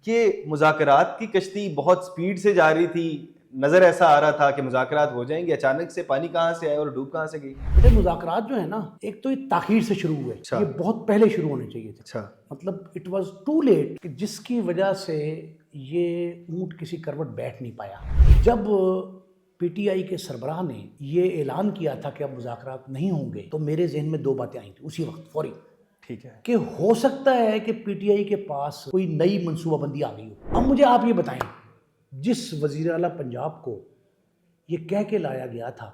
یہ مذاکرات کی کشتی بہت سپیڈ سے جا رہی تھی، نظر ایسا آ رہا تھا کہ مذاکرات ہو جائیں گے، اچانک سے پانی کہاں سے آئے اور ڈوب کہاں سے گئی؟ بیٹے مذاکرات جو ہے نا، ایک تو یہ تاخیر سے شروع ہوئے، یہ بہت پہلے شروع ہونے چاہیے تھے۔ اچھا، مطلب اٹ واز ٹو لیٹ، جس کی وجہ سے یہ اونٹ کسی کروٹ بیٹھ نہیں پایا۔ جب پی ٹی آئی کے سربراہ نے یہ اعلان کیا تھا کہ اب مذاکرات نہیں ہوں گے، تو میرے ذہن میں دو باتیں آئی تھیں اسی وقت فوری، ٹھیک ہے، کہ ہو سکتا ہے کہ پی ٹی آئی کے پاس کوئی نئی منصوبہ بندی آ گئی ہو۔ اب مجھے آپ یہ بتائیں، جس وزیر اعلیٰ پنجاب کو یہ کہہ کے لایا گیا تھا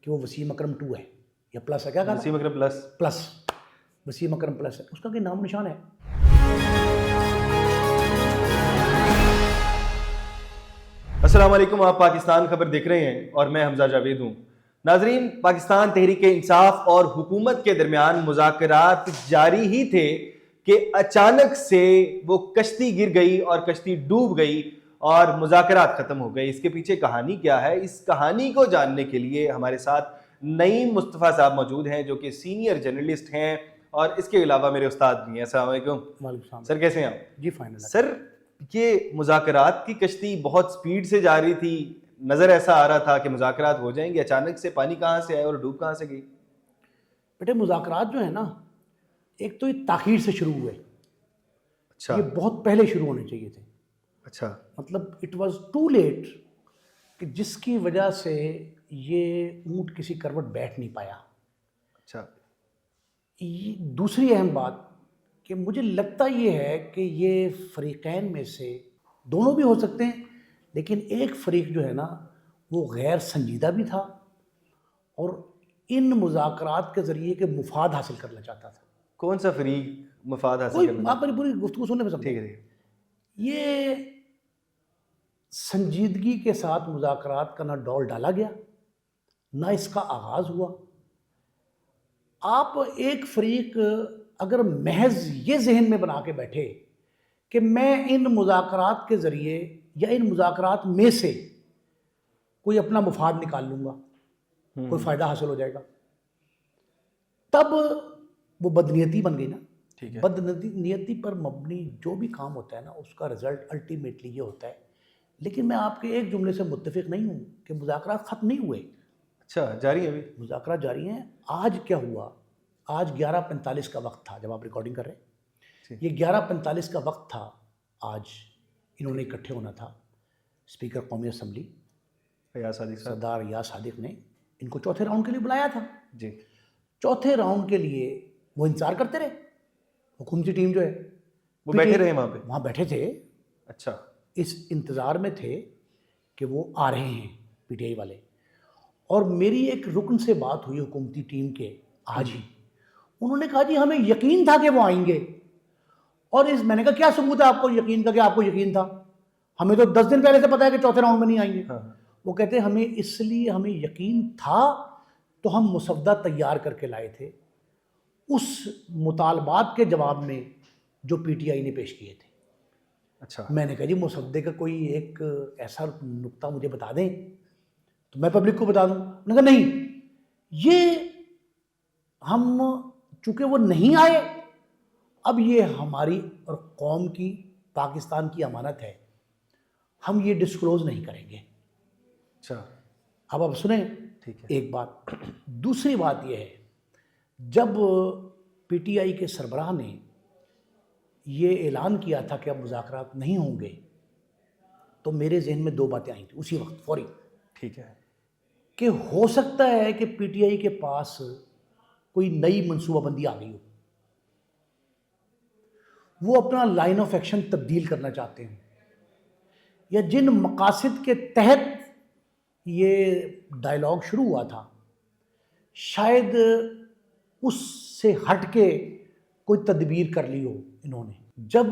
کہ وہ وسیم اکرم 2 ہے یا پلس ہے، کیا کہا؟ وسیم اکرم پلس، وسیم اکرم پلس ہے، اس کا کوئی نام نشان ہے؟ السلام علیکم، آپ پاکستان خبر دیکھ رہے ہیں اور میں حمزہ جاوید ہوں۔ ناظرین، پاکستان تحریک انصاف اور حکومت کے درمیان مذاکرات جاری ہی تھے کہ اچانک سے وہ کشتی گر گئی اور کشتی ڈوب گئی اور مذاکرات ختم ہو گئے۔ اس کے پیچھے کہانی کیا ہے؟ اس کہانی کو جاننے کے لیے ہمارے ساتھ نعیم مصطفیٰ صاحب موجود ہیں جو کہ سینئر جرنلسٹ ہیں، اور اس کے علاوہ میرے استاد بھی ہیں۔ السلام علیکم۔ وعلیکم السلام سر، کیسے ہیں آپ؟ جی فائنل سر، یہ مذاکرات کی کشتی بہت سپیڈ سے جا رہی تھی، نظر ایسا آ رہا تھا کہ مذاکرات ہو جائیں گے، اچانک سے پانی کہاں سے آئے اور ڈوب کہاں سے گئی؟ بیٹے مذاکرات جو ہے نا، ایک تو یہ تاخیر سے شروع ہوئے، اچھا یہ بہت پہلے شروع ہونے چاہیے تھے۔ اچھا، مطلب اٹ واز ٹو لیٹ، کہ جس کی وجہ سے یہ اونٹ کسی کروٹ بیٹھ نہیں پایا۔ اچھا، دوسری اہم بات کہ مجھے لگتا یہ ہے کہ یہ فریقین میں سے دونوں بھی ہو سکتے ہیں، لیکن ایک فریق جو ہے نا وہ غیر سنجیدہ بھی تھا اور ان مذاکرات کے ذریعے کے مفاد حاصل کرنا چاہتا تھا۔ کون سا فریق مفاد حاصل کوئی کرنا؟ آپ میری پوری گفتگو سننے میں ٹھیک سمجھیں۔ ہے، یہ سنجیدگی کے ساتھ مذاکرات کا نہ ڈول ڈالا گیا، نہ اس کا آغاز ہوا۔ آپ ایک فریق اگر محض یہ ذہن میں بنا کے بیٹھے کہ میں ان مذاکرات کے ذریعے یا ان مذاکرات میں سے کوئی اپنا مفاد نکال لوں گا، کوئی فائدہ حاصل ہو جائے گا، تب وہ بدنیتی بن گئی نا۔ ٹھیک ہے، بدنیتی پر مبنی جو بھی کام ہوتا ہے نا، اس کا رزلٹ الٹیمیٹلی یہ ہوتا ہے۔ لیکن میں آپ کے ایک جملے سے متفق نہیں ہوں کہ مذاکرات ختم نہیں ہوئے۔ اچھا، جاری ہے ابھی؟ مذاکرات جاری ہیں۔ آج کیا ہوا؟ آج 11:45 کا وقت تھا جب آپ ریکارڈنگ کر رہے ہیں، یہ 11:45 کا وقت تھا۔ آج انہوں نے اکٹھے ہونا تھا، اسپیکر قومی اسمبلی ریاض صادق صاحب، سردار ریاض صادق نے ان کو چوتھے راؤنڈ کے لیے بلایا تھا۔ جی، چوتھے راؤنڈ کے لیے وہ انتظار کرتے رہے، حکومتی ٹیم جو ہے وہ بیٹھے رہے وہاں پہ؟ وہاں بیٹھے تھے، اچھا، اس انتظار میں تھے کہ وہ آ رہے ہیں پی ٹی آئی والے۔ اور میری ایک رکن سے بات ہوئی حکومتی ٹیم کے آج ہی، انہوں نے کہا جی ہمیں یقین تھا کہ وہ آئیں گے۔ اور میں نے کہا کیا ثبوت ہے آپ کو یقین کا کہ آپ کو یقین تھا؟ ہمیں تو 10 دن پہلے سے پتا ہے کہ چوتھے راؤنڈ میں نہیں آئیں گے۔ وہ کہتے ہیں ہمیں اس لیے ہمیں یقین تھا تو ہم مسودہ تیار کر کے لائے تھے اس مطالبات کے جواب میں جو پی ٹی آئی نے پیش کیے تھے۔ اچھا، میں نے کہا جی مسودے کا کوئی ایک ایسا نقطہ مجھے بتا دیں تو میں پبلک کو بتا دوں۔ انہوں نے کہا نہیں، یہ ہم چونکہ وہ نہیں آئے، اب یہ ہماری اور قوم کی، پاکستان کی امانت ہے، ہم یہ ڈسکلوز نہیں کریں گے۔ اچھا، اب آپ سنیں ٹھیک ہے، ایک بات۔ دوسری بات یہ ہے، جب پی ٹی آئی کے سربراہ نے یہ اعلان کیا تھا کہ اب مذاکرات نہیں ہوں گے، تو میرے ذہن میں دو باتیں آئی تھیں اسی وقت فوری، ٹھیک ہے، کہ ہو سکتا ہے کہ پی ٹی آئی کے پاس کوئی نئی منصوبہ بندی آ گئی ہو، وہ اپنا لائن آف ایکشن تبدیل کرنا چاہتے ہیں، یا جن مقاصد کے تحت یہ ڈائلاگ شروع ہوا تھا شاید اس سے ہٹ کے کوئی تدبیر کر لی ہو انہوں نے۔ جب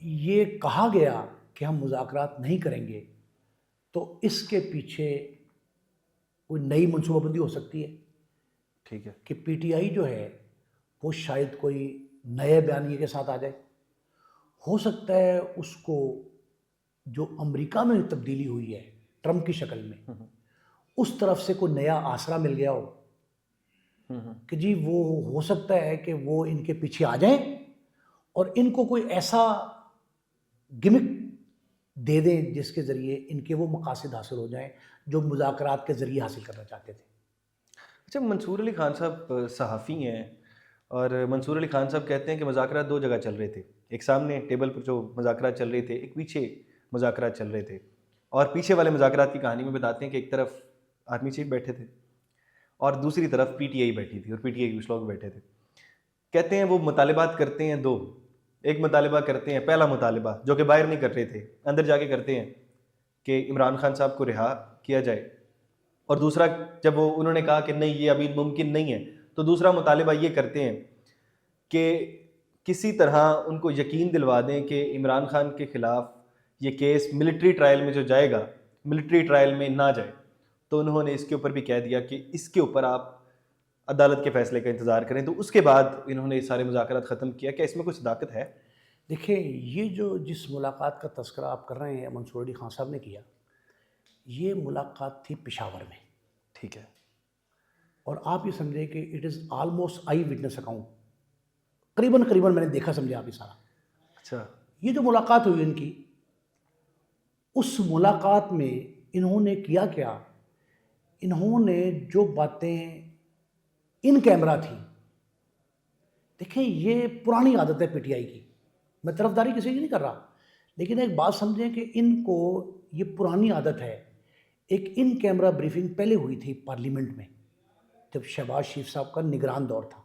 یہ کہا گیا کہ ہم مذاکرات نہیں کریں گے تو اس کے پیچھے کوئی نئی منصوبہ بندی ہو سکتی ہے، ٹھیک ہے، کہ پی ٹی آئی جو ہے وہ شاید کوئی نئے بیانیے کے ساتھ آ جائے۔ ہو سکتا ہے اس کو جو امریکہ میں تبدیلی ہوئی ہے ٹرمپ کی شکل میں، اس طرف سے کوئی نیا آسرا مل گیا ہو کہ جی وہ ہو سکتا ہے کہ وہ ان کے پیچھے آ جائیں اور ان کو کوئی ایسا گمک دے دیں جس کے ذریعے ان کے وہ مقاصد حاصل ہو جائیں جو مذاکرات کے ذریعے حاصل کرنا چاہتے تھے. اچھا، منصور علی خان صاحب صحافی ہیں اور منصور علی خان صاحب کہتے ہیں کہ مذاکرات دو جگہ چل رہے تھے، ایک سامنے ٹیبل پر جو مذاکرات چل رہے تھے، ایک پیچھے مذاکرات چل رہے تھے. اور پیچھے والے مذاکرات کی کہانی میں بتاتے ہیں کہ ایک طرف آرمی چیف بیٹھے تھے اور دوسری طرف پی ٹی آئی بیٹھی تھی اور پی ٹی آئی کے کچھ لوگ بیٹھے تھے. کہتے ہیں وہ مطالبات کرتے ہیں دو. ایک مطالبہ کرتے ہیں، پہلا مطالبہ جو کہ باہر نہیں کر رہے تھے، اندر جا کے کرتے ہیں کہ عمران خان صاحب کو رہا کیا جائے. اور دوسرا جب انہوں نے کہا کہ نہیں یہ ابھی ممکن نہیں ہے، تو دوسرا مطالبہ یہ کرتے ہیں کہ کسی طرح ان کو یقین دلوا دیں کہ عمران خان کے خلاف یہ کیس ملٹری ٹرائل میں جو جائے گا ملٹری ٹرائل میں نہ جائے. تو انہوں نے اس کے اوپر بھی کہہ دیا کہ اس کے اوپر آپ عدالت کے فیصلے کا انتظار کریں. تو اس کے بعد انہوں نے سارے مذاکرات ختم کیا. کیا اس میں کچھ صداقت ہے؟ دیکھیں، یہ جو جس ملاقات کا تذکرہ آپ کر رہے ہیں منصور علی خان صاحب نے کیا، یہ ملاقات تھی پشاور میں. ٹھیک ہے. اور آپ یہ سمجھیں کہ it is almost I witness account, قریباً میں نے دیکھا سمجھا آپ یہ سارا. اچھا. یہ جو ملاقات ہوئی ان کی، اس ملاقات میں انہوں نے کیا کیا، انہوں نے جو باتیں ان کیمرہ تھی، دیکھیں یہ پرانی عادت ہے پی ٹی آئی کی، میں طرفداری کسی کی نہیں کر رہا، لیکن ایک بات سمجھیں کہ ان کو یہ پرانی عادت ہے. ایک ان کیمرہ بریفنگ پہلے ہوئی تھی پارلیمنٹ میں جب شہباز شریف صاحب کا نگران دور تھا.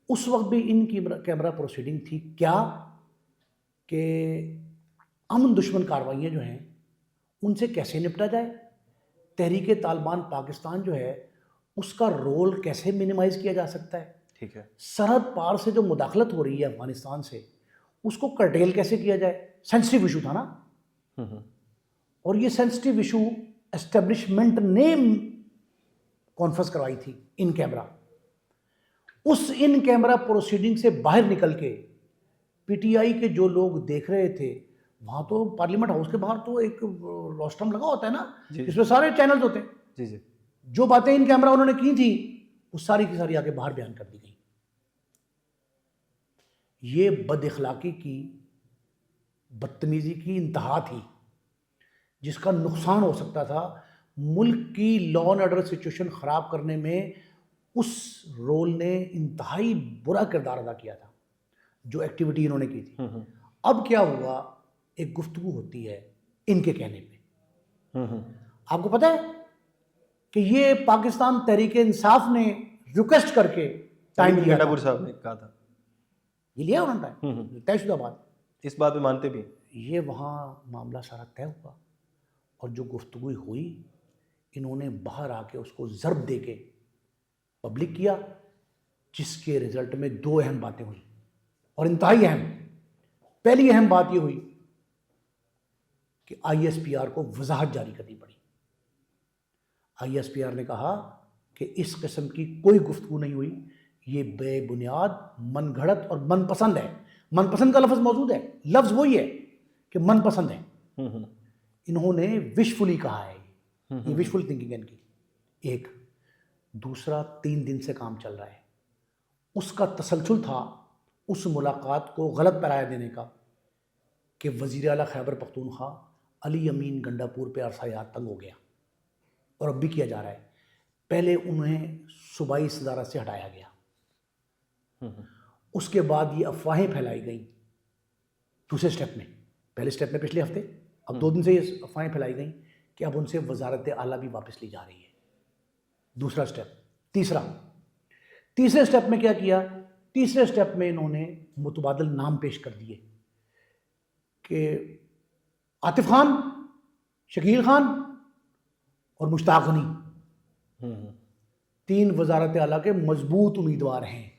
اس وقت بھی ان کی کیمرہ پروسیڈنگ تھی کیا کہ امن دشمن کارروائیاں جو ہیں ان سے کیسے نپٹا جائے، تحریک طالبان پاکستان جو ہے اس کا رول کیسے منیمائز کیا جا سکتا ہے. ٹھیک ہے. سرحد پار سے جو مداخلت ہو رہی ہے افغانستان سے اس کو کرٹیل کیسے کیا جائے. سینسٹیو ایشو تھا نا. اور یہ سینسٹیو ایشو اسٹیبلشمنٹ نے کانفرنس کروائی تھی ان کیمرہ. اس ان کیمرہ پروسیڈنگ سے باہر نکل کے پی ٹی آئی کے جو لوگ دیکھ رہے تھے، وہاں تو پارلیمنٹ ہاؤس کے باہر تو ایک روسٹرم لگا ہوتا ہے نا، جس میں سارے چینلز ہوتے ہیں. جی جی. جو باتیں ان کیمرہ انہوں نے کی تھی وہ ساری کی ساری آگے باہر بیان کر دی گئی. یہ بد اخلاقی کی، بدتمیزی کی انتہا تھی جس کا نقصان ہو سکتا تھا. ملک کی لا اینڈ آرڈر سچویشن خراب کرنے میں اس رول نے انتہائی برا کردار ادا کیا تھا جو ایکٹیویٹی انہوں نے کی تھی. اب کیا ہوا، ایک گفتگو ہوتی ہے ان کے کہنے پہ. آپ کو پتہ ہے کہ یہ پاکستان تحریک انصاف نے ریکویسٹ کر کے ٹائم دیا تھا. صاحب نے کہا تھا یہ لیا انہوں نے ٹائم، طے شدہ بات. اس بات میں مانتے بھی. یہ وہاں معاملہ سارا طے ہوا اور جو گفتگو ہوئی انہوں نے باہر آ کے اس کو ضرب دے کے پبلک کیا، جس کے رزلٹ میں دو اہم باتیں ہوئی اور انتہائی اہم. پہلی اہم بات یہ ہوئی کہ آئی ایس پی آر کو وضاحت جاری کرنی پڑی. آئی ایس پی آر نے کہا کہ اس قسم کی کوئی گفتگو نہیں ہوئی، یہ بے بنیاد، من گھڑت اور من پسند ہے. من پسند کا لفظ موجود ہے، لفظ وہی ہے کہ من پسند ہے. انہوں نے وشفلی کہا ہے، یہ وشفل تھنکنگ ہے ان کی. ایک دوسرا، 3 دن سے کام چل رہا ہے. اس کا تسلسل تھا اس ملاقات کو غلط پیرایا دینے کا کہ وزیر اعلیٰ خیبر پختونخوا علی امین گنڈا پور پہ عرصہ یاد تنگ ہو گیا اور اب بھی کیا جا رہا ہے. پہلے انہیں صوبائی صدارت سے ہٹایا گیا، اس کے بعد یہ افواہیں پھیلائی گئیں دوسرے سٹیپ میں. پہلے سٹیپ میں پچھلے ہفتے، اب 2 دن سے یہ افواہیں پھیلائی گئیں کہ اب ان سے وزارت اعلیٰ بھی واپس لی جا رہی ہے. دوسرا سٹیپ. تیسرے سٹیپ میں کیا کیا؟ تیسرے سٹیپ میں انہوں نے متبادل نام پیش کر دیے کہ عاطف خان، شکیل خان اور مشتاق غنی 3 وزارت اعلیٰ کے مضبوط امیدوار ہیں.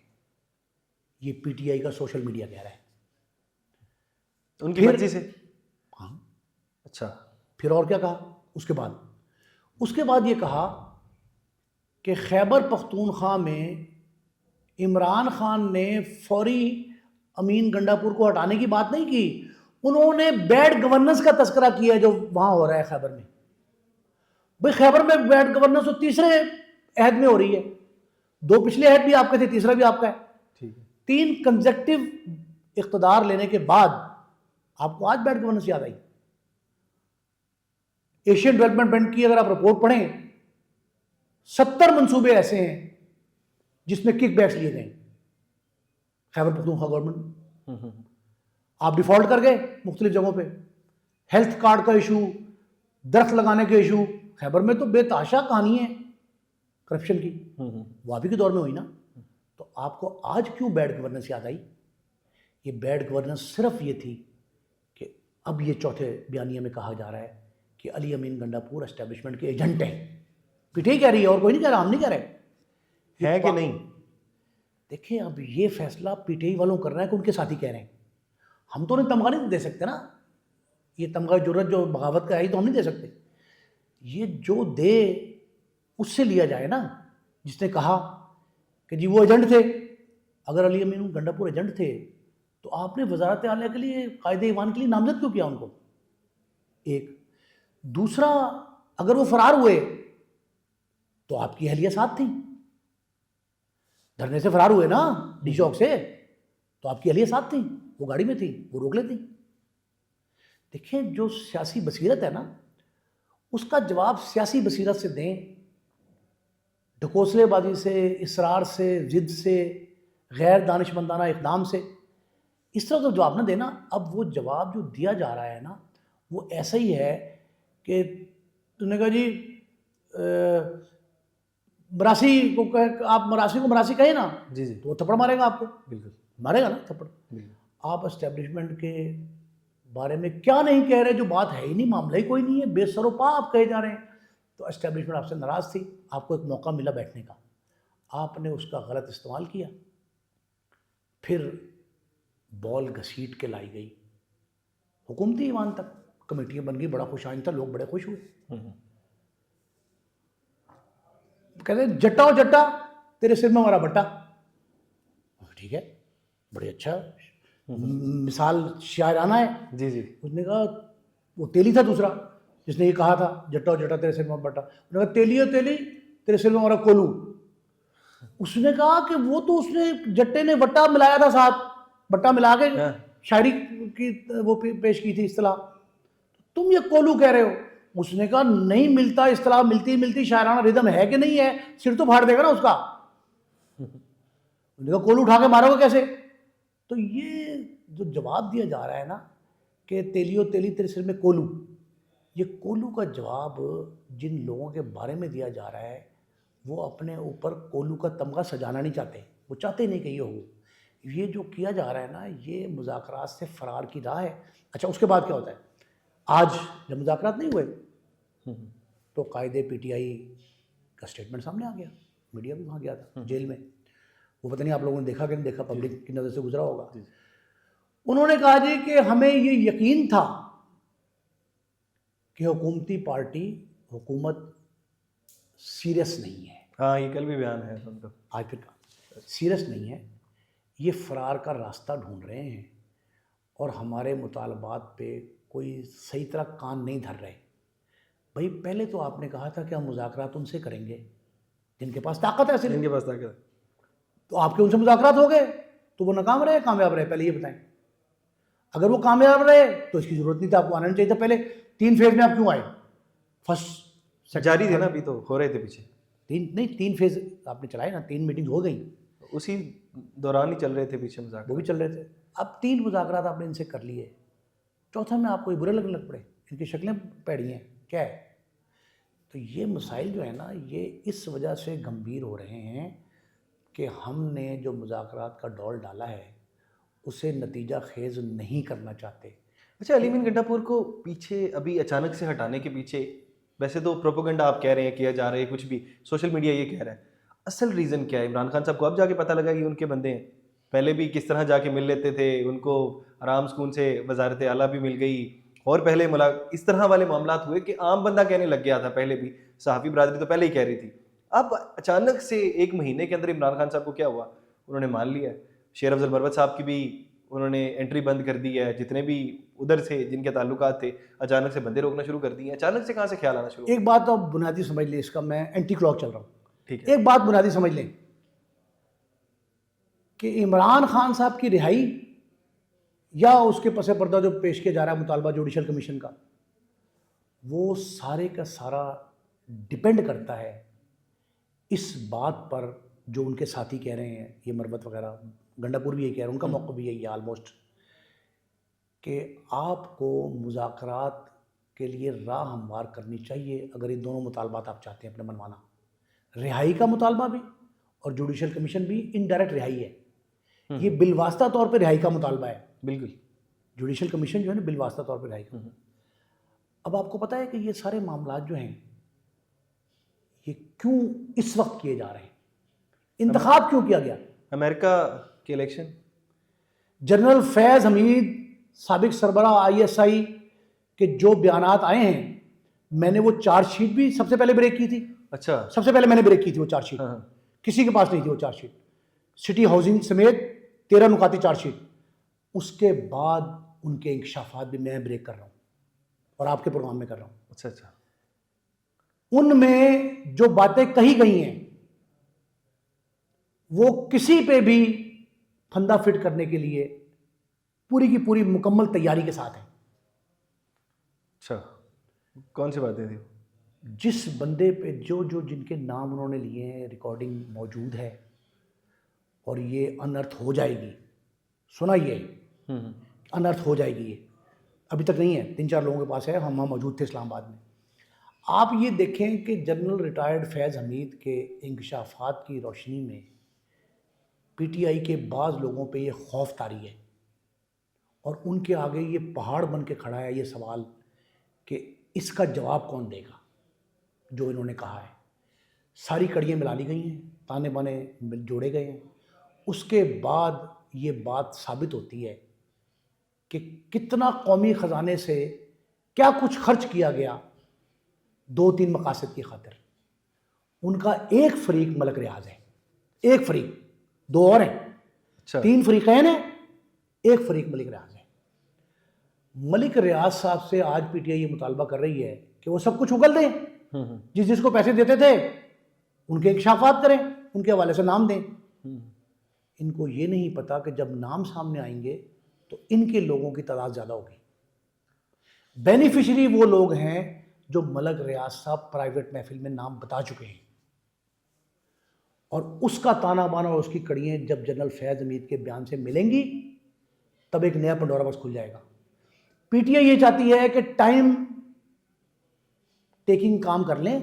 یہ پی ٹی آئی کا سوشل میڈیا کہہ رہا ہے. ان کی مرضی سے؟ ہاں. اچھا. پھر اور کیا کہا اس کے بعد یہ کہا کہ خیبر پختونخوا میں عمران خان نے فوری امین گنڈا پور کو ہٹانے کی بات نہیں کی، انہوں نے بیڈ گورننس کا تذکرہ کیا جو وہاں ہو رہا ہے خیبر میں. بھئی خیبر میں بیڈ گورننس تو تیسرے عہد میں ہو رہی ہے. 2 پچھلے عہد بھی آپ کے تھے، تیسرا بھی آپ کا ہے. 3 کنزیکٹیو اقتدار لینے کے بعد آپ کو آج بیڈ گورننس یاد آئی؟ ایشین ڈیولپمنٹ بینک کی اگر آپ رپورٹ پڑھیں 70 منصوبے ایسے ہیں جس میں کک بیکس لیے گئے. خیبر پختونخوا گورنمنٹ آپ ڈیفالٹ کر گئے مختلف جگہوں پہ. ہیلتھ کارڈ کا ایشو, درخت لگانے کے ایشو, خیبر میں تو بے تحاشا کہانی ہے کرپشن کی, وہ ابھی کے دور میں ہوئی نا. تو آپ کو آج کیوں بیڈ گورننس یاد آئی؟ یہ بیڈ گورننس صرف یہ تھی کہ اب یہ چوتھے بیانیے میں کہا جا رہا ہے کہ علی امین گنڈا پور اسٹیبلشمنٹ کے ایجنٹ ہیں. پیٹھے کہہ رہی ہے اور کوئی نہیں کہہ رہا, ہم نہیں کہہ رہے. ہے کہ نہیں؟ دیکھیں اب یہ فیصلہ پی ٹی آئی والوں کر رہے ہیں کہ ان کے ساتھی کہہ رہے ہیں. ہم تو انہیں تمغہ نہیں دے سکتے نا, یہ تمغہ جرت جو بغاوت کا ہے تو ہم نہیں دے سکتے. یہ جو دے اس سے لیا جائے نا جس نے کہا کہ جی وہ ایجنٹ تھے. اگر علی امین گنڈا پور ایجنٹ تھے تو آپ نے وزارت اعلیٰ کے لیے قائد ایوان کے لیے نامزد کیوں کیا ان کو؟ ایک. دوسرا, اگر وہ فرار ہوئے تو آپ کی اہلیہ ساتھ تھیں, دھرنے سے فرار ہوئے نا ڈی چوک سے, تو آپ کی اہلیہ ساتھ تھیں, وہ گاڑی میں تھی, وہ روک لیتی. دیکھیں جو سیاسی بصیرت ہے نا اس کا جواب سیاسی بصیرت سے دیں, ڈھکوسلے بازی سے, اصرار سے, ضد سے, غیر دانشمندانہ اقدام سے اس طرح تو جواب نہ دینا. اب وہ جواب جو دیا جا رہا ہے نا وہ ایسا ہی ہے کہ تو نے کہا جی مراسی کو آپ مراسی کو مراسی کہیں نا, جی جی, تو وہ تھپڑ مارے گا آپ کو, بالکل مارے گا نا تھپڑ. آپ اسٹیبلشمنٹ کے بارے میں کیا نہیں کہہ رہے, جو بات ہے ہی نہیں, معاملہ ہی کوئی نہیں ہے, بے سر و پا آپ کہے جا رہے ہیں. تو اسٹیبلشمنٹ آپ سے ناراض تھی, آپ کو ایک موقع ملا بیٹھنے کا, آپ نے اس کا غلط استعمال کیا, پھر بال گھسیٹ کے لائی گئی حکومتی ایوان تک, کمیٹیاں بن گئی, بڑا خوش آئند تھا, لوگ بڑے خوش ہوئے. کہتے ہیں جٹا ہو جٹا تیرے سر میں ہمارا بٹا. ٹھیک ہے, بڑے اچھا مثال شاعرانہ ہے. جی جی, اس نے کہا وہ تیلی تھا دوسرا جس نے یہ کہا تھا جٹا ہو جٹا تیرے سر میں بٹا, اس نے کہا تیلی ہو تیلی تیرے سر میں ہمارا کولو. اس نے کہا کہ وہ تو اس نے جٹے نے وٹا ملایا تھا ساتھ, بٹا ملا کے شاعری کی وہ پیش کی تھی اصطلاح, تم یہ کولو کہہ رہے ہو. اس نے کہا نہیں ملتا اصطلاح, ملتی شاعرانہ ردم ہے کہ نہیں ہے, سر تو پھاڑ دے گا نا اس کا. اس نے کہا کولو اٹھا کے مارو گے کیسے؟ تو یہ جو جواب دیا جا رہا ہے نا کہ تیلیو تیلی تیرے سر میں کولو, یہ کولو کا جواب جن لوگوں کے بارے میں دیا جا رہا ہے وہ اپنے اوپر کولو کا تمغہ سجانا نہیں چاہتے, وہ چاہتے نہیں کہ یہ ہو. یہ جو کیا جا رہا ہے نا یہ مذاکرات سے فرار کی راہ ہے. اچھا اس کے بعد کیا ہوتا ہے؟ آج جب مذاکرات نہیں ہوئے تو قائد پی ٹی آئی کا اسٹیٹمنٹ سامنے آ گیا, میڈیا بھی وہاں گیا تھا جیل میں, وہ پتہ نہیں آپ لوگوں نے دیکھا کہ نہیں دیکھا, پبلک کی نظر سے گزرا ہوگا. انہوں نے کہا جی کہ ہمیں یہ یقین تھا کہ حکومتی پارٹی حکومت سیریس نہیں ہے. ہاں یہ کل بھی بیان ہے ان کا, آج پھر کہا سیریس نہیں ہے, یہ فرار کا راستہ ڈھونڈ رہے ہیں اور ہمارے مطالبات پہ کوئی صحیح طرح کان نہیں دھر رہے. بھائی پہلے تو آپ نے کہا تھا کہ ہم مذاکرات ان سے کریں گے جن کے پاس طاقت ہے, صرف ان کے پاس طاقت ہے, تو آپ کے ان سے مذاکرات ہو گئے تو وہ ناکام رہے کامیاب رہے؟ پہلے یہ بتائیں. اگر وہ کامیاب رہے تو اس کی ضرورت نہیں تھا, آپ کو آنا نہیں چاہیے تھا پہلے. 3 فیز میں آپ کیوں آئے؟ فرسٹ جاری تھے نا, ابھی تو ہو رہے تھے پیچھے, 3 فیز آپ نے چلائے نا, 3 میٹنگ ہو گئی, اسی دوران ہی چل رہے تھے پیچھے مذاکرات, وہ بھی چل رہے تھے. اب 3 مذاکرات آپ نے ان سے کر لیے, چوتھا میں آپ کو یہ برے لگنے لگ پڑے, ان کی شکلیں پیڑی ہیں کیا ہے. تو یہ مسائل جو ہے نا یہ اس وجہ سے گمبھیر ہو رہے ہیں کہ ہم نے جو مذاکرات کا ڈول ڈالا ہے اسے نتیجہ خیز نہیں کرنا چاہتے. اچھا علی امین گنڈا پور کو پیچھے ابھی اچانک سے ہٹانے کے پیچھے, ویسے تو پروپیگنڈا آپ کہہ رہے ہیں کیا جا رہا ہے, کچھ بھی سوشل میڈیا یہ کہہ رہا ہے, اصل ریزن کیا ہے؟ عمران خان صاحب کو اب جا کے پتہ لگا کہ ان کے بندے ہیں, پہلے بھی کس طرح جا کے مل لیتے تھے, ان کو آرام سکون سے وزارت اعلیٰ بھی مل گئی, اور پہلے اس طرح والے معاملات ہوئے کہ عام بندہ کہنے لگ گیا تھا, پہلے بھی صحافی برادری تو پہلے ہی کہہ رہی تھی. اب اچانک سے 1 مہینے کے اندر عمران خان صاحب کو کیا ہوا, انہوں نے مان لیا. شیر افضل مروت صاحب کی بھی انہوں نے انٹری بند کر دی ہے, جتنے بھی ادھر سے جن کے تعلقات تھے اچانک سے بندے روکنا شروع کر دیے. اچانک سے کہاں سے خیال آنا شروع؟ ایک بات تو بنیادی سمجھ لیں, اس کا میں اینٹی کلاک چل رہا ہوں, ٹھیک ہے, ایک بات بنیادی سمجھ لیں کہ عمران خان صاحب کی رہائی یا اس کے پس پردہ جو پیش کیا جا رہا ہے مطالبہ جوڈیشل کمیشن کا، وہ سارے کا سارا ڈپینڈ کرتا ہے اس بات پر جو ان کے ساتھی کہہ رہے ہیں، یہ مروت وغیرہ، گنڈا پور بھی یہ کہہ رہے ہیں، ان کا موقع بھی یہی ہے آلموسٹ، کہ آپ کو مذاکرات کے لیے راہ ہموار کرنی چاہیے اگر ان دونوں مطالبات آپ چاہتے ہیں اپنے منوانا، رہائی کا مطالبہ بھی اور جوڈیشل کمیشن بھی انڈائریکٹ رہائی ہے، یہ بالواسطہ طور پہ رہائی کا مطالبہ ہے، بالکل جوڈیشل کمیشن جو ہے نا بالواسطہ طور پہ رہائی کا۔ اب آپ کو پتہ ہے کہ یہ سارے معاملات جو ہیں یہ کیوں اس وقت کیے جا رہے ہیں، انتخاب کیوں کیا گیا؟ امریکہ کے الیکشن، جنرل فیض حمید سابق سربراہ آئی ایس آئی کے جو بیانات آئے ہیں، میں نے وہ چارج شیٹ بھی سب سے پہلے بریک کی تھی، اچھا سب سے پہلے میں نے بریک کی تھی وہ چارج شیٹ، کسی کے پاس نہیں تھی وہ چارج شیٹ، سٹی ہاؤسنگ سمیت 13 نکاتی چارج شیٹ، اس کے بعد ان کے انکشافات بھی میں بریک کر رہا ہوں اور آپ کے پروگرام میں کر رہا ہوں۔ اچھا اچھا، ان میں جو باتیں کہی گئی ہیں وہ کسی پہ بھی پھندا فٹ کرنے کے لیے پوری کی پوری مکمل تیاری کے ساتھ ہیں۔ اچھا کون سی باتیں تھیں؟ جس بندے پہ جن کے نام انہوں نے لیے ہیں ریکارڈنگ موجود ہے اور یہ انرتھ ہو جائے گی، سنا یہ انرتھ ہو جائے گی، یہ ابھی تک نہیں ہے، 3-4 لوگوں کے پاس ہے، ہم وہاں موجود تھے اسلام آباد میں۔ آپ یہ دیکھیں کہ جنرل ریٹائرڈ فیض حمید کے انکشافات کی روشنی میں پی ٹی آئی کے بعض لوگوں پہ یہ خوف طاری ہے اور ان کے آگے یہ پہاڑ بن کے کھڑا ہے یہ سوال کہ اس کا جواب کون دے گا جو انہوں نے کہا ہے۔ ساری کڑیاں ملا لی گئی ہیں، تانے بانے جوڑے گئے ہیں، اس کے بعد یہ بات ثابت ہوتی ہے کہ کتنا قومی خزانے سے کیا کچھ خرچ کیا گیا 2-3 مقاصد کی خاطر۔ ان کا ایک فریق ملک ریاض ہے، ایک فریق، 2 اور ہیں، اچھا 3 فریقین ہیں، ایک فریق ملک ریاض ہے۔ ملک ریاض صاحب سے آج پی ٹی آئی یہ مطالبہ کر رہی ہے کہ وہ سب کچھ اگل دیں، جس کو پیسے دیتے تھے ان کے انکشافات کریں، ان کے حوالے سے نام دیں۔ ان کو یہ نہیں پتا کہ جب نام سامنے آئیں گے تو ان کے لوگوں کی تعداد زیادہ ہوگی۔ بینیفیشری وہ لوگ ہیں جو ملک ریاض صاحب پرائیویٹ محفل میں نام بتا چکے ہیں، اور اس کا تانا بانا اور اس کی کڑیاں جب جنرل فیض حمید کے بیان سے ملیں گی تب ایک نیا پنڈورا باکس کھل جائے گا۔ پی ٹی آئی یہ چاہتی ہے کہ ٹائم ٹیکنگ کام کر لیں،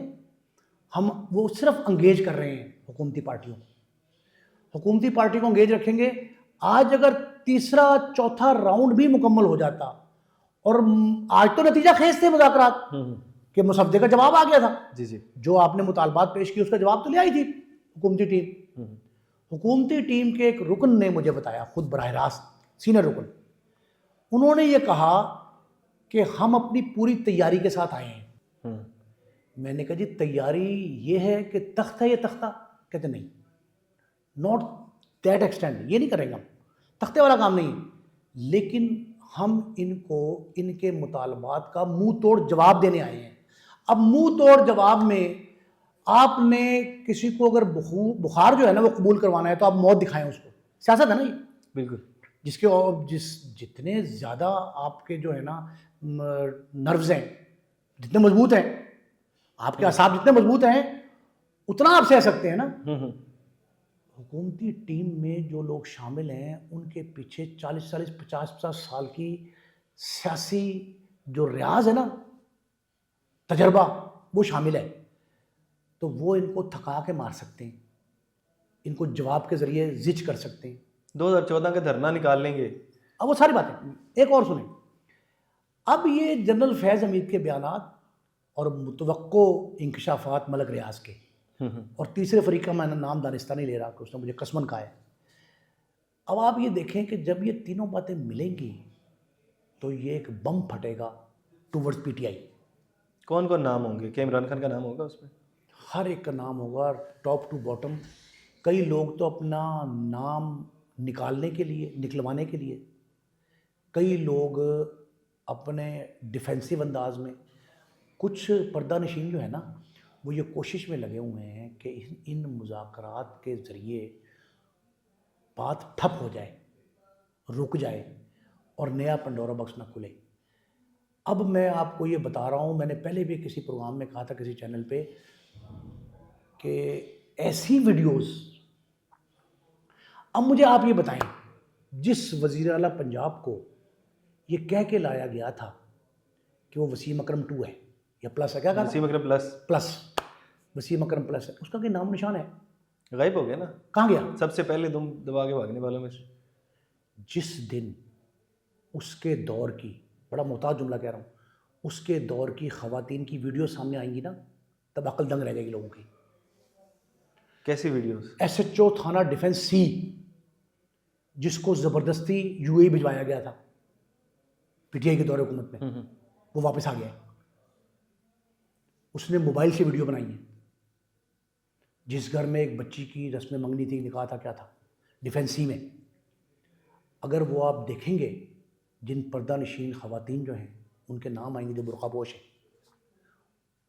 ہم وہ صرف انگیج کر رہے ہیں حکومتی پارٹیوں کو، حکومتی پارٹی کو انگیج رکھیں گے۔ آج اگر 3-4 راؤنڈ بھی مکمل ہو جاتا، اور آج تو نتیجہ خیز تھے مذاکرات کہ مصدقہ کا جواب آ گیا تھا، جی جی، جو آپ نے مطالبات پیش کی اس کا جواب تو لے آئی تھی حکومتی ٹیم۔ حکومتی ٹیم کے ایک رکن نے مجھے بتایا، خود براہ راست سینئر رکن، انہوں نے یہ کہا کہ ہم اپنی پوری تیاری کے ساتھ آئے ہیں۔ میں نے کہا جی تیاری یہ ہے کہ تخت ہے یہ تختہ؟ کہتے نہیں، ناٹ دیٹ ایکسٹینڈ، یہ نہیں کریں گے ہم، تختے والا کام نہیں، لیکن ہم ان کو ان کے مطالبات کا منہ توڑ جواب دینے آئے ہیں۔ اب منہ توڑ جواب میں آپ نے کسی کو اگر بخار جو ہے نا وہ قبول کروانا ہے تو آپ موت دکھائیں اس کو، سیاست ہے نا یہ، بالکل، جس کے جتنے زیادہ آپ کے جو ہے نا نروز ہیں، جتنے مضبوط ہیں آپ کے اعصاب، جتنے مضبوط ہیں اتنا آپ سہ سکتے ہیں نا۔ حکومتی ٹیم میں جو لوگ شامل ہیں ان کے پیچھے 40 50 سال کی سیاسی جو ریاض ہے نا، تجربہ، وہ شامل ہے، تو وہ ان کو تھکا کے مار سکتے ہیں، ان کو جواب کے ذریعے زچ کر سکتے ہیں۔ 2014 کا دھرنا نکال لیں گے۔ اب وہ ساری باتیں ایک اور سنیں۔ اب یہ جنرل فیض حمید کے بیانات اور متوقع انکشافات ملک ریاض کے، اور تیسرے فریق کا میں نام دانستہ نہیں لے رہا کہ اس نے مجھے قسمن کہا ہے۔ اب آپ یہ دیکھیں کہ جب یہ تینوں باتیں ملیں گی تو یہ ایک بم پھٹے گا ٹورڈز پی ٹی آئی۔ کون کون نام ہوں گے؟ کیا عمران خان کا نام ہوگا اس میں؟ ہر ایک کا نام ہوگا، ٹاپ ٹو باٹم۔ کئی لوگ تو اپنا نام نکالنے کے لیے، نکلوانے کے لیے، کئی لوگ اپنے ڈیفینسو انداز میں، کچھ پردہ نشین جو ہے نا وہ یہ کوشش میں لگے ہوئے ہیں کہ ان مذاکرات کے ذریعے بات ٹھپ ہو جائے، رک جائے، اور نیا پنڈورا باکس نہ کھلے. اب میں آپ کو یہ بتا رہا ہوں, میں نے پہلے بھی کسی پروگرام میں کہا تھا کسی چینل پہ, کہ ایسی ویڈیوز, اب مجھے آپ یہ بتائیں, جس وزیر اعلیٰ پنجاب کو یہ کہہ کے لایا گیا تھا کہ وہ وسیم اکرم 2 ہے یا پلس ہے, کیا کہا, وسیم اکرم پلس, وسیم اکرم پلس ہے, اس کا کوئی نام نشان ہے؟ غائب ہو گیا نا. کہاں گیا؟ سب سے پہلے دم دبا کے بھاگنے والوں میں سے. جس دن اس کے دور کی, بڑا محتاط جملہ کہہ رہا ہوں, اس کے دور کی خواتین کی ویڈیو سامنے آئیں گی نا, تب عقل دنگ رہ جائے گی لوگوں کی. کیسی ویڈیوز؟ ایس ایچ او تھانہ ڈیفنس سی, جس کو زبردستی یو اے بھجوایا گیا تھا پی ٹی آئی کے دور حکومت میں, وہ واپس آ گیا. اس نے موبائل سے ویڈیو بنائی ہے. جس گھر میں ایک بچی کی رسم منگنی تھی, نکاح تھا, کیا تھا, ڈیفنس سی میں, اگر وہ آپ دیکھیں گے, جن پردہ نشین خواتین جو ہیں ان کے نام آئیں گے جو برقع پوش ہیں,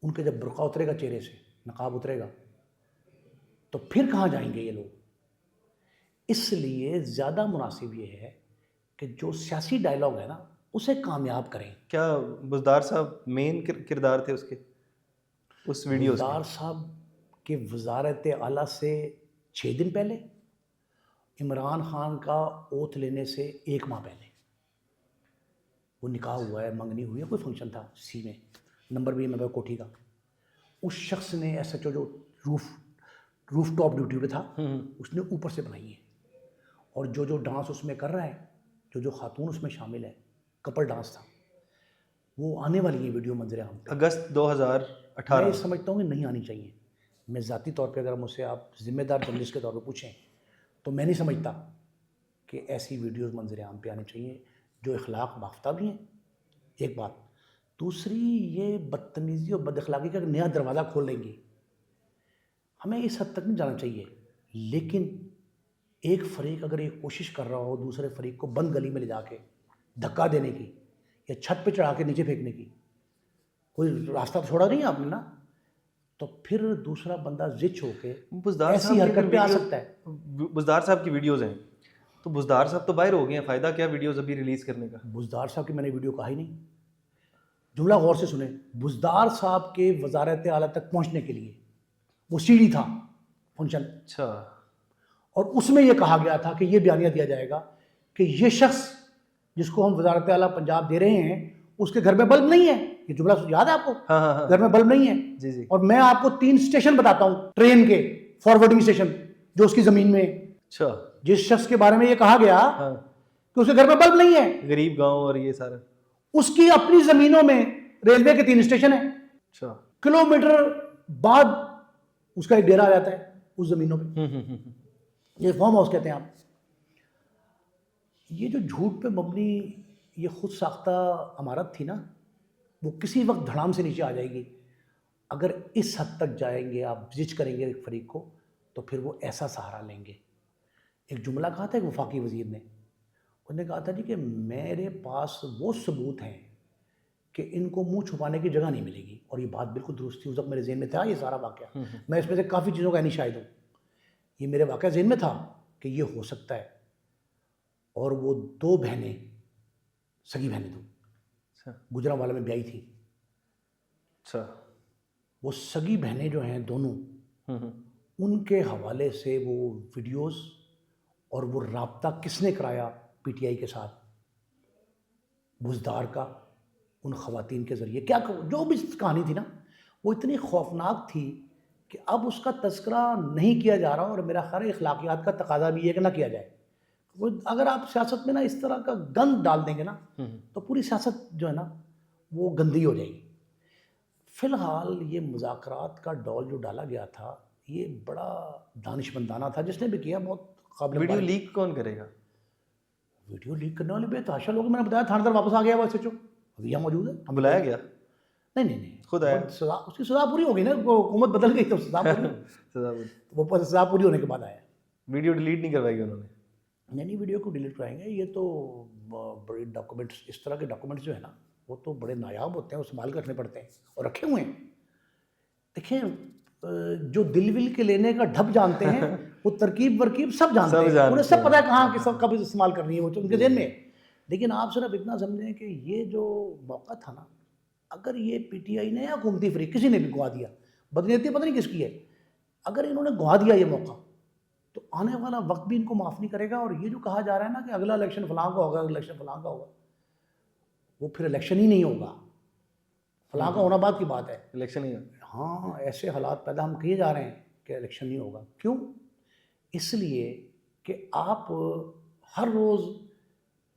ان کے جب برقع اترے گا چہرے سے, نقاب اترے گا, تو پھر کہاں جائیں گے یہ لوگ؟ اس لیے زیادہ مناسب یہ ہے کہ جو سیاسی ڈائلاگ ہے نا اسے کامیاب کریں. کیا بزدار صاحب مین کردار تھے اس کے, اس ویڈیو سے؟ بزدار صاحب کے وزارت اعلیٰ سے 6 دن پہلے, عمران خان کا اوتھ لینے سے 1 ماہ پہلے وہ نکاح ہوا ہے, منگنی ہوئی ہے, کوئی فنکشن تھا سی میں, نمبر بھی ہے کوٹھی کا. اس شخص نے ایس ایچ او جو روف ٹاپ ڈیوٹی پہ تھا, اس نے اوپر سے بنائی ہے. اور جو ڈانس اس میں کر رہا ہے, جو خاتون اس میں شامل ہے, کپل ڈانس تھا, وہ آنے والی ہے ویڈیو منظر عام پہ اگست 2018. میں سمجھتا ہوں کہ نہیں آنی چاہیے. میں ذاتی طور پہ اگر مجھ سے آپ ذمہ دار جرنلسٹ کے طور پہ پوچھیں تو میں نہیں سمجھتا کہ ایسی ویڈیوز منظر عام پہ آنی چاہیے جو اخلاق باختہ بھی ہیں. ایک بات. دوسری, یہ بدتمیزی اور بد اخلاقی کا نیا دروازہ کھول لیں گی. ہمیں اس حد تک نہیں جانا چاہیے, لیکن ایک فریق اگر یہ کوشش کر رہا ہو دوسرے فریق کو بند گلی میں لے جا کے دھکا دینے کی یا چھت پہ چڑھا کے نیچے پھینکنے کی, کوئی راستہ چھوڑا نہیں آپ نے نا, تو پھر دوسرا بندہ زچ ہو کے ایسی حرکت پہ آ سکتا ہے. بزدار صاحب کی ویڈیوز ہیں, تو بزدار صاحب تو باہر ہو گئے ہیں, فائدہ کیا ویڈیوز ابھی ریلیز کرنے کا؟ بزدار صاحب کی میں نے ویڈیو کہا ہی نہیں. جملہ غور سے سنیں. بزدار صاحب کے وزارت اعلیٰ تک پہنچنے کے لیے وہ سیڑھی تھا فنکشن. اچھا. اور اس میں یہ کہا گیا تھا کہ یہ بیانیہ دیا جائے گا کہ یہ شخص جس کو ہم وزارت اعلیٰ پنجاب دے رہے ہیں اس کے گھر میں بلب نہیں ہے. یہ جملہ یاد ہے آپ کو؟ ہاں. گھر میں بلب نہیں ہے. جی جی. اور میں آپ کو 3 اسٹیشن بتاتا ہوں ٹرین کے, فارورڈنگ اسٹیشن جو اس کی زمین میں. اچھا. جس شخص کے بارے میں یہ کہا گیا کہ اس کے گھر میں بلب نہیں ہے, غریب گاؤں اور یہ سارا, اس کی اپنی زمینوں میں ریلوے کے 3 اسٹیشن ہیں. اچھا. کلومیٹر بعد اس کا ایک ڈیرا آ جاتا ہے اس زمینوں پہ. یہ فارم ہاؤس کہتے ہیں آپ. یہ جو جھوٹ پہ مبنی یہ خود ساختہ عمارت تھی نا, وہ کسی وقت دھڑام سے نیچے آ جائے گی. اگر اس حد تک جائیں گے آپ, زچ کریں گے ایک فریق کو, تو پھر وہ ایسا سہارا لیں گے. ایک جملہ کہا تھا ایک وفاقی وزیر نے, انہوں نے کہا تھا جی کہ میرے پاس وہ ثبوت ہیں کہ ان کو منہ چھپانے کی جگہ نہیں ملے گی. اور یہ بات بالکل درست تھی. اس وقت میرے ذہن میں تھا یہ سارا واقعہ. میں اس میں سے کافی چیزوں کا نہیں شاہد ہوں. یہ میرے واقعہ ذہن میں تھا کہ یہ ہو سکتا ہے. اور وہ 2 بہنیں, سگی بہنیں تو گجرانوالہ میں بیائی تھی. اچھا. وہ سگی بہنیں جو ہیں دونوں, ان کے حوالے سے وہ ویڈیوز اور وہ رابطہ کس نے کرایا پی ٹی آئی کے ساتھ, بزدار کا, ان خواتین کے ذریعے, کیا جو بھی کہانی تھی نا وہ اتنی خوفناک تھی کہ اب اس کا تذکرہ نہیں کیا جا رہا. اور میرا خیال ہے اخلاقیات کا تقاضا بھی ہے کہ نہ کیا جائے. اگر آپ سیاست میں نا اس طرح کا گند ڈال دیں گے نا تو پوری سیاست جو ہے نا وہ گندی ہو جائے گی. فی الحال یہ مذاکرات کا ڈول جو ڈالا گیا تھا یہ بڑا دانشمندانہ تھا, جس نے بھی کیا بہت قابل. ویڈیو لیک کون کرے گا؟ ویڈیو لیک کرنے والے بے تحاشا لوگ, میں نے بتایا تھانہ در واپس آ گیا وہ ایس ایچ او, ابھی یہاں موجود ہے. بلایا گیا؟ نہیں, خود آیا. سزا, اس کی سزا پوری ہو گئی نا, حکومت بدل گئی تو سزا پوری, وہ سزا پوری ہونے کے بعد آیا. ویڈیو ڈیلیٹ نہیں کروائی گی انہوں نے؟ نہیں, ویڈیو کو ڈیلیٹ کرائیں گے. یہ تو بڑے ڈاکومنٹس, اس طرح کے ڈاکومنٹس جو ہے نا وہ تو بڑے نایاب ہوتے ہیں, وہ سنبھال کے رکھنے پڑتے ہیں اور رکھے ہوئے ہیں. دیکھیں, جو دل ول کے لینے کا ڈھب جانتے ہیں وہ ترکیب ورکیب سب جانتے ہیں, انہیں سب پتہ ہے کہاں کس کب استعمال کرنی ہے, وہ ان کے ذہن میں. لیکن آپ صرف اتنا سمجھیں کہ یہ جو موقع تھا نا، اگر یہ پی ٹی آئی نے یا حکومتی فریق کسی نے بھی گوا دیا، بدنیتی پتہ نہیں کس کی ہے، اگر انہوں نے گوا دیا یہ موقع تو آنے والا وقت بھی ان کو معاف نہیں کرے گا. اور یہ جو کہا جا رہا ہے نا کہ اگلا الیکشن فلاں کا ہوگا، الیکشن فلاں کا ہوگا، وہ پھر الیکشن ہی نہیں ہوگا. فلاں کا ہونا بعد کی بات ہے. الیکشن ہی ہے. ہاں ایسے حالات پیدا ہم کیے جا رہے ہیں کہ الیکشن نہیں ہوگا. کیوں؟ اس لیے کہ آپ ہر روز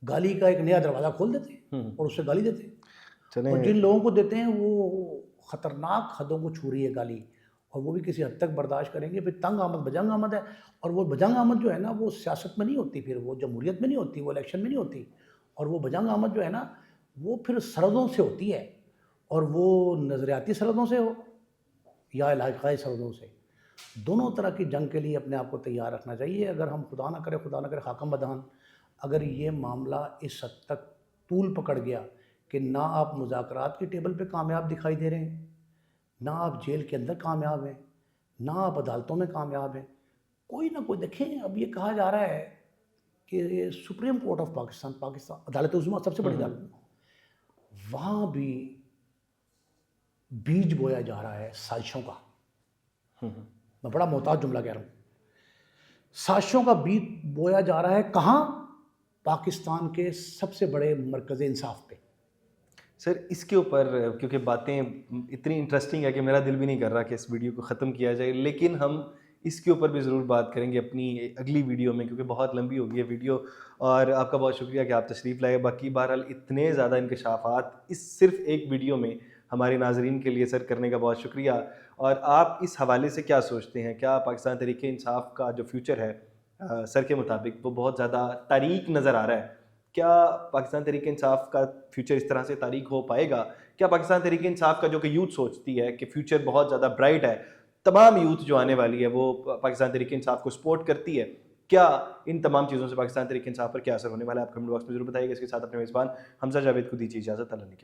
گالی کا ایک نیا دروازہ کھول دیتے ہیں اور اس سے گالی دیتے ہیں. اور جن لوگوں کو دیتے ہیں وہ خطرناک حدوں کو چھو رہی ہے گالی، اور وہ بھی کسی حد تک برداشت کریں گے. پھر تنگ آمد بجنگ آمد ہے، اور وہ بجنگ آمد جو ہے نا وہ سیاست میں نہیں ہوتی، پھر وہ جمہوریت میں نہیں ہوتی، وہ الیکشن میں نہیں ہوتی. اور وہ بجنگ آمد جو ہے نا وہ پھر سرحدوں سے ہوتی ہے، اور وہ نظریاتی سرحدوں سے ہو یا علاقائی سرحدوں سے. دونوں طرح کی جنگ کے لیے اپنے آپ کو تیار رکھنا چاہیے. اگر ہم خدا نہ کرے خاکم بدہن، اگر یہ معاملہ اس حد تک طول پکڑ گیا کہ نہ آپ مذاکرات کی ٹیبل پہ کامیاب دکھائی دے رہے ہیں، نہ آپ جیل کے اندر کامیاب ہیں، نہ آپ عدالتوں میں کامیاب ہیں، کوئی نہ کوئی. دیکھیں اب یہ کہا جا رہا ہے کہ سپریم کورٹ آف پاکستان عدالت عظمیٰ سب سے بڑی عدالت، وہاں بھی بیج بویا جا رہا ہے سازشوں کا. میں بڑا محتاط جملہ کہہ رہا ہوں. سازشوں کا بیج بویا جا رہا ہے کہاں؟ پاکستان کے سب سے بڑے مرکز انصاف پہ. سر اس کے اوپر کیونکہ باتیں اتنی انٹرسٹنگ ہے کہ میرا دل بھی نہیں کر رہا کہ اس ویڈیو کو ختم کیا جائے، لیکن ہم اس کے اوپر بھی ضرور بات کریں گے اپنی اگلی ویڈیو میں، کیونکہ بہت لمبی ہوگی ہے ویڈیو. اور آپ کا بہت شکریہ کہ آپ تشریف لائے. باقی بہرحال اتنے زیادہ انکشافات اس صرف ایک ویڈیو میں ہمارے ناظرین کے لیے سر کرنے کا بہت شکریہ. اور آپ اس حوالے سے کیا سوچتے ہیں؟ کیا پاکستان تحریک انصاف کا جو فیوچر ہے سر کے مطابق وہ بہت زیادہ تاریک نظر آ رہا ہے؟ کیا پاکستان تحریک انصاف کا فیوچر اس طرح سے تاریک ہو پائے گا؟ کیا پاکستان تحریک انصاف کا جو کہ یوتھ سوچتی ہے کہ فیوچر بہت زیادہ برائٹ ہے، تمام یوتھ جو آنے والی ہے وہ پاکستان تحریک انصاف کو سپورٹ کرتی ہے، کیا ان تمام چیزوں سے پاکستان تحریک انصاف پر کیا اثر ہونے والا ہے؟ آپ کمنٹ باکس میں ضرور بتائیے گا. اس کے ساتھ اپنے میزبان حمزہ جاوید کو دیجیے اجازت. اللہ نے